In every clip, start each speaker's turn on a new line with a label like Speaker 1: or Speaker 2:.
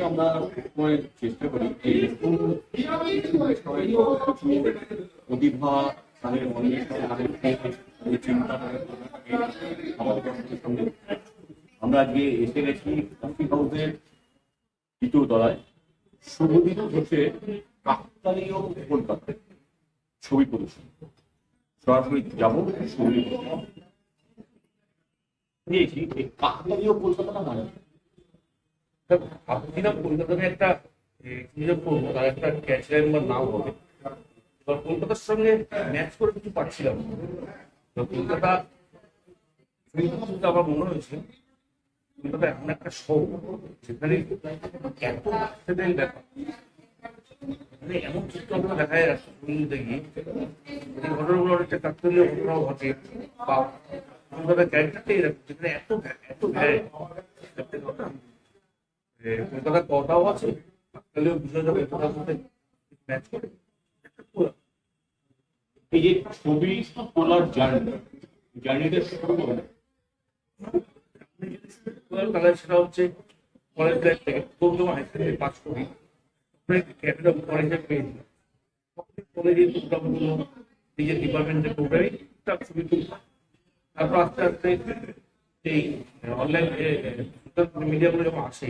Speaker 1: আমরা চেষ্টা করি প্রতিভা তাদের চিন্তা আমরা আজকে এসে গেছি কফি হাউসের দ্বিতীয় তলায় শুভদীপ ঘোষের কাকতালীয় কলকাতা ছবি প্রদর্শন। সরাসরি যাবো ছবি দিয়েছি। এই কাকতালীয় কলকাতাটা মানে ভাবছিলাম কলকাতাতে একটা করবো, তার একটা ক্যাচলাইন বা নাম হবে, কলকাতার সঙ্গে ম্যাচ করে কিছু পাচ্ছিলাম। কলকাতা আমার মনে হয়েছে কলকাতা এমন একটা শহর যেখানে এত অ্যাক্সিডেন্ট ব্যাপার, মানে এমন চিত্রগুলো দেখা যায় রাস্তাগুলোতে গিয়ে, এই ঘটনাগুলো অনেকটা কাকতালীয় ঘটনাও ঘটে বা কলকাতার ক্যারেক্টারটাই এরকম, যেখানে এত এত কলকাতার কথাও আছে, কাকতালীয় বিষয়টা কলকাতার মধ্যে ম্যাচ করে। এই যে ছবি তোলার জার্নিটা শুরু করে তাহলে সেটা হচ্ছে কলেজ লাইফ থেকে। প্রথম হাই স্কুলে পাস করি, ক্যাপিটাল কলেজে পেয়েছি, কলেজের প্রোগ্রামগুলো নিজের ডিপার্টমেন্টের প্রোগ্রামে তার ছবি তুলতাম। তারপর আস্তে আস্তে এই অনলাইন মিডিয়াগুলো যখন আসে,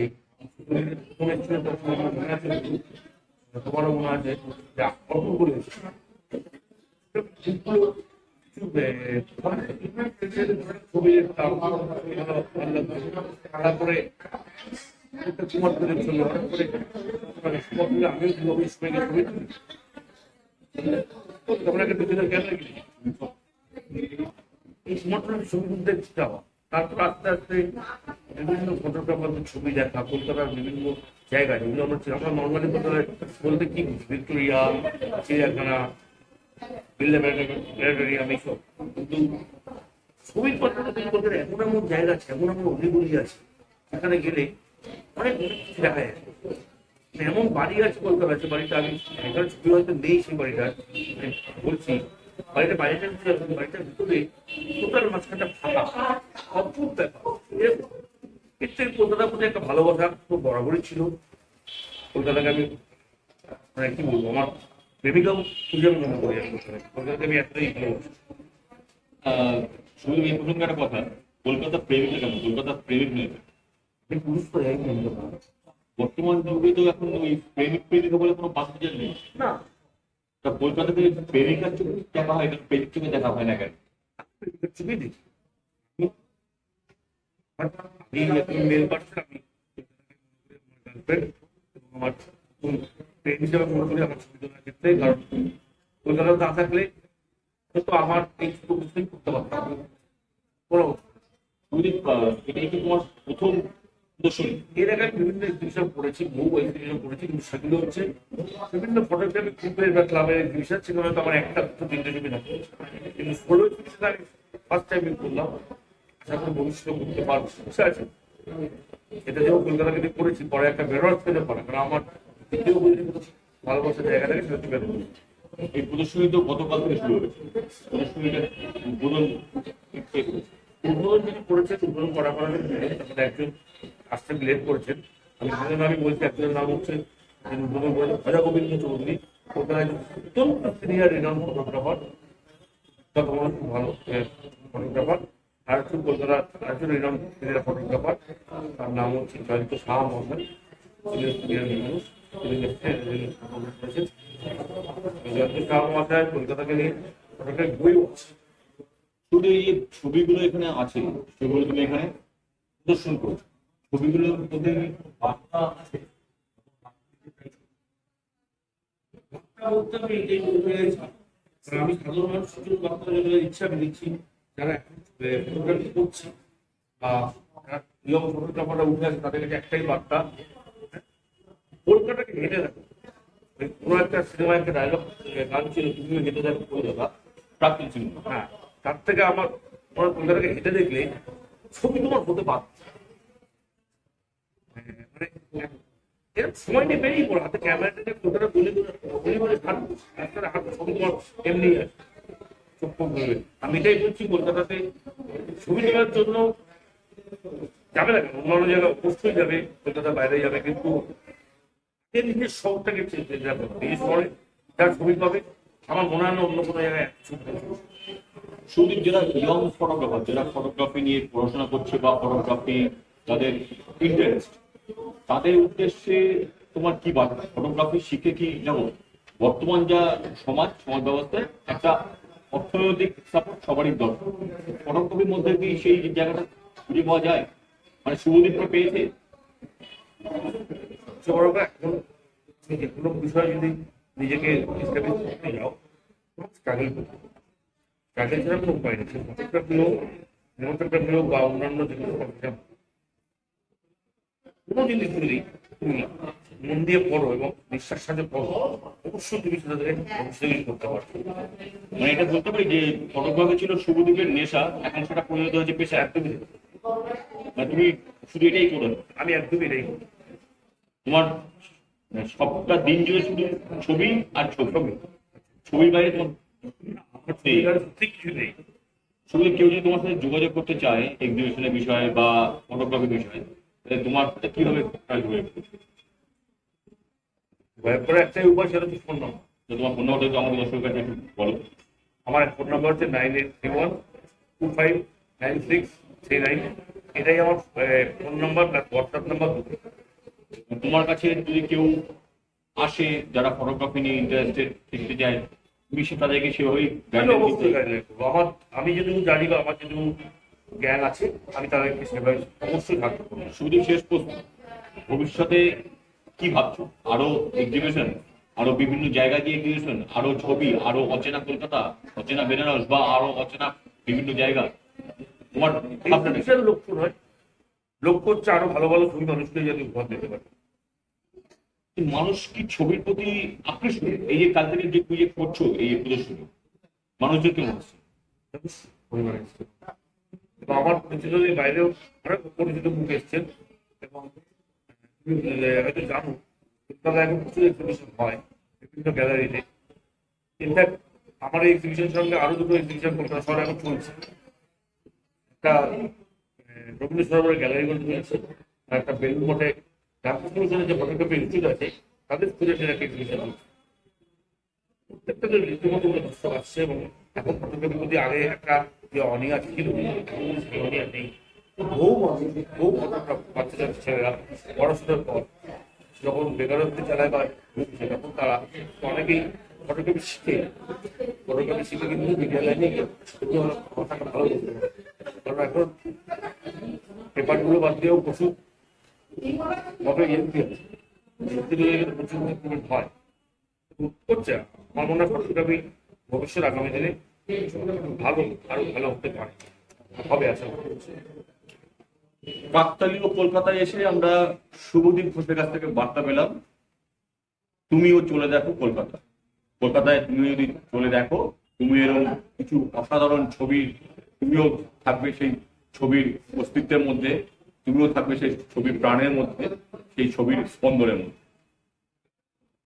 Speaker 1: তোমারও মনে আছে যে অল্পগুলো ছবি তারপরে এই স্মার্টফোনের ছবি তুলতে যাওয়া, তারপর আস্তে আস্তে বিভিন্ন ফটোগ্রাফারদের ছবি দেখা, কলকাতার বিভিন্ন জায়গায় যেগুলো আমরা নর্মালি বলতে কি বুঝি, ভিক্টোরিয়া, চিড়িয়াখানা, প্ল্যানেটোরিয়াম, এইসব। কিন্তু ছবির পত্রটা তৈরি করতে এমন এমন জায়গা আছে, এমন এমন অলিগলি আছে, সেখানে গেলে অনেক কিছু দেখা যায়। এমন বাড়ি আছে কলকাতা আছে, বাড়িটা আমি এখানে ছবি হয়তো নেই, সেই বাড়িটা বলছি, বাড়িটা বাইরে বাড়িটার ভিতরে টোটাল মাঝখানটা ফাঁকা, অদ্ভুত ব্যাপার। এর থেকে কলকাতার প্রতি একটা ভালোবাসা তো বরাবরই ছিল। কলকাতাকে আমি মানে কি বলবো, আমার প্রেমিকাও খুঁজে আমি মনে করি, কলকাতাকে আমি এতটাই ভালোবাসি। শুধু এই প্রসঙ্গে একটা কথা, কলকাতা প্রেমিকা কেন, কলকাতা প্রেমিক নেই, পুরুষ তো এক বর্তমান যুগে তো এখন ওই প্রেমিক প্রেমিকা বলে কোনো বাস্তব নেই না। তা কলকাতাতে প্রেমিকার চোখে দেখা হয়, প্রেমিক চোখে দেখা হয় না কেন? প্রেমিকার চোখেই দেখি মেল পার্সন, আমি আমার প্রেম হিসাবে মনে করি আমার ছবি তোলার ক্ষেত্রে। কারণ কলকাতা না থাকলে হয়তো আমার এই ছবি করতে পারতাম। এটাই কি তোমার প্রথম প্রদর্শনী? এর আগে বিভিন্ন এক্সিবিশন করেছি, বহু এক্সিবিশন করেছি, কিন্তু সেগুলো হচ্ছে বিভিন্ন ফটোগ্রাফি গ্রুপের বা ক্লাবের এক্সিবিশন, সেগুলো হয়তো আমার একটা দুটো তিনটে ছবি থাকে। কিন্তু সোলো এক্সিবিশন আমি ফার্স্ট টাইম করলাম, আশা করি ভবিষ্যতে করতে পারবো, বুঝতে আছে। এটা যেমন কলকাতা কিন্তু করেছি, পরে একটা বেরোয়ার পেতে পারে, কারণ আমার দ্বিতীয় ভালোবাসার জায়গা থেকে সেটা বেরোবো। এই প্রদর্শনী তো গতকাল থেকে শুরু হয়েছে, প্রদর্শনীটা উদ্বোধন যিনি করেছেন, উদ্বোধন করা তারপরে একজন আসতে লেট করেছেন। আমি বলছি একজনের নাম হচ্ছে উদ্বোধন করেছেন রাজা গোবিন্দ চৌধুরী, কলকাতায় অত্যন্ত সিনিয়র রিনাউন্ড ফটোগ্রাফার, খুব ভালো ফটোগ্রাফার। আর হচ্ছে কলকাতার আরেকজন রিনাউন্ড সিনিয়র ফটোগ্রাফার, তার নাম হচ্ছে জয়ন্ত শাহ মহাশয়, মানুষ। জয়ন্ত শাহ মহাশয় কলকাতাকে নিয়ে ফটোগ্রাফি বইও আছে,
Speaker 2: শুধু এই যে ছবিগুলো এখানে আছে সেগুলো তুমি এখানে প্রদর্শন করছো, ছবিগুলোর মধ্যে বার্তা আছে?
Speaker 1: বার্তা বলতে আমি এটাই বলতে চাইছি, আমি সাধারণ মানুষের জন্য বার্তা দেওয়ার ইচ্ছা আমি দিচ্ছি, যারা এখন ফটোগ্রাফি করছে বা ইয়ং ফটোগ্রাফাররা উঠে আছে তাদের কাছে একটাই বার্তা, কলকাতাকে হেঁটে দেখো। কোনো একটা সিনেমায় একটা ডায়লগ গান ছিল, তুমিও হেঁটে দেখো কলকাতা,
Speaker 2: প্রাক্তন ছিল।
Speaker 1: হ্যাঁ, তার থেকে আমার কলকাতাকে হেঁটে দেখলে ছবি তোমার হতে পারছে। মানে এরকম সময় নিয়ে বেরিয়ে পড়ো, হাতে ক্যামেরাটা নিয়ে ফটোটা বলে বলে বলে হাত হাত ছবি তোমার এমনি আছে চোখ ধরবে। আমি এটাই বলছি, কলকাতাতে ছবি তোলার জন্য যাবে না কেন, অন্যান্য জায়গায় অবশ্যই যাবে, কলকাতার বাইরে যাবে, কিন্তু নিজের শখটাকে যাবে, নিজের শহরে যার ছবি পাবে আমার মনে হয় না অন্য কোনো জায়গায় ছবি পাবে।
Speaker 2: শুধু যারা ইয়ং ফটোগ্রাফার, যারা ফটোগ্রাফি নিয়ে পড়াশোনা করছে বা ফটোগ্রাফি তাদের ইন্টারেস্ট, তাদের উদ্দেশ্যে তোমার কি বার্তা? ফটোগ্রাফি শিখে কি যেমন বর্তমান যা সমাজ ব্যবস্থায় একটা অর্থনৈতিক সাপোর্ট সবারই দরকার, ফটোগ্রাফির মধ্যে কি সেই জায়গাটা খুঁজে পাওয়া যায়? মানে শুভদীপটা পেয়েছে।
Speaker 1: সবচেয়ে বড় কথা, এখন তুমি যে কোনো বিষয়ে যদি নিজেকে এস্টাবলিশ করতে যাও, স্ট্রাগল করতে হবে। স্ট্রাগল ছাড়া কোনো উপায় নেই। ফটোগ্রাফি হোক, ফটোগ্রাফি হোক বা অন্যান্য যেগুলো কোনো জিনিস যদি তুমি মন দিয়ে পড়ো এবং বিশ্বাস সাথে পড়ো, অবশ্যই তুমি সেটা থেকে ভবিষ্যতে করতে পারবে।
Speaker 2: মানে এটা বলতে পারি যে ফটোগ্রাফি ছিল শুভদীপের নেশা, এখন সেটা পরিণত হয়েছে পেশা।
Speaker 1: একদমই
Speaker 2: মানে তুমি শুধু এটাই করো,
Speaker 1: আমি একদমই এটাই করি।
Speaker 2: তোমার সবটা দিন জুড়ে শুধু ছবি আর ছবি, ছবির বাইরে তোমার
Speaker 1: আমার পরিবারে সত্যি কিছু নেই।
Speaker 2: শুধু কেউ যদি তোমার সাথে যোগাযোগ করতে চায় এক্সিবিশনের বিষয়ে বা ফটোগ্রাফির বিষয়ে, তাহলে তোমার সাথে কিভাবে যোগাযোগ করবে?
Speaker 1: ভয়ের পরে একটাই উপায়, সেটা হচ্ছে ফোন নম্বর।
Speaker 2: তো তোমার ফোন নাম্বারটা আমাদের দর্শকের কাছে একটু বলো।
Speaker 1: আমার ফোন নাম্বার হচ্ছে 9831259639। এটাই আমার phone number plus WhatsApp number দুটো।
Speaker 2: তোমার কাছে যদি কেউ আসে যারা ফটোগ্রাফি নিয়ে ইন্টারেস্টেড শিখতে চায়, তুমি সে তাদেরকে সেভাবেই
Speaker 1: আমি
Speaker 2: গাইডলাইন দিতে?
Speaker 1: অবশ্যই গাইডলাইন করবো। আমি যেটুকু জানি বা আমার যেটুকু জ্ঞান আছে আমি তাদেরকে সেভাবে অবশ্যই সাহায্য করবো।
Speaker 2: শুধু শেষ প্রশ্ন, ভবিষ্যতে কি ভাবছো? আরো এক্সিবিশন, আরো বিভিন্ন জায়গা দিয়ে এক্সিবিশন, আরো ছবি, আরো অচেনা কলকাতা, অচেনা বেনারস বা আরো অচেনা বিভিন্ন জায়গা, তোমার ভাবনা নেই?
Speaker 1: বিশাল লক্ষ্য নয়, লক্ষ্য হচ্ছে আরো ভালো ভালো ছবি মানুষকে যাতে উপহার দিতে পারে।
Speaker 2: মানুষ কি ছবির প্রতি আকৃষ্ট? এই যে কাল থেকে যে পুজো করছো এই প্রদর্শনী, মানুষজন কেমন হচ্ছে?
Speaker 1: পরিমাণে এসছে। এবং আমার পরিচিত বাইরেও অনেক পরিচিত মুখ এসছেন, এবং তুমি হয়তো জানো কলকাতায় এখন প্রচুর এক্সিবিশন হয় বিভিন্ন গ্যালারিতে। ইনফ্যাক্ট আমার এই এক্সিবিশনের সঙ্গে আরো দুটো এক্সিবিশন কলকাতা শহরে এখন চলছে। একটা রবীন্দ্র সরোবরের গ্যালারিগুলো চলছে, আর একটা বেলুন মঠে রামকৃষ্ণ মিশনের যে ফটোগ্রাফি ইনস্টিটিউট আছে তাদের খুঁজে একটা এক্সিবিশন চলছে। প্রত্যেকটা রীতিমতো দর্শক আসছে, এবং এখন ফটোগ্রাফি প্রতি আগে একটা যে অনীহা ছিল এখন সেই অনীহা নেই। বহু মানুষ, বহু ফটোগ্রাফ বাচ্চা ছেলেরা পড়াশোনার পর যখন বেকারত্বে চালায় বা ঢুকছে, তখন তারা অনেকেই ফটোগ্রাফি শিখে কিন্তু মিডিয়া লাইনে কথাটা ভালো করতে পারে। কারণ এখন পেপারগুলো বাদ দিয়েও প্রচুর ফটো এমপি আছে, প্রচুর ইমপ্রুভমেন্ট হয় করছে। আমার মনে হয় ফটোগ্রাফি ভবিষ্যৎ আগামী দিনে ভালো, আরো ভালো হতে পারে, হবে আশা করছি।
Speaker 2: কাকতালীয় কলকাতায় এসে আমরা শুভদীপ ঘোষের কাছ থেকে বার্তা পেলাম, তুমিও চলে দেখো কলকাতা। কলকাতায় তুমি যদি চলে দেখো, তুমি এরকম কিছু অসাধারণ ছবি, তুমিও থাকবে সেই ছবির অস্তিত্বের মধ্যে, তুমিও থাকবে সেই ছবির প্রাণের মধ্যে, সেই ছবির স্পন্দনের মধ্যে।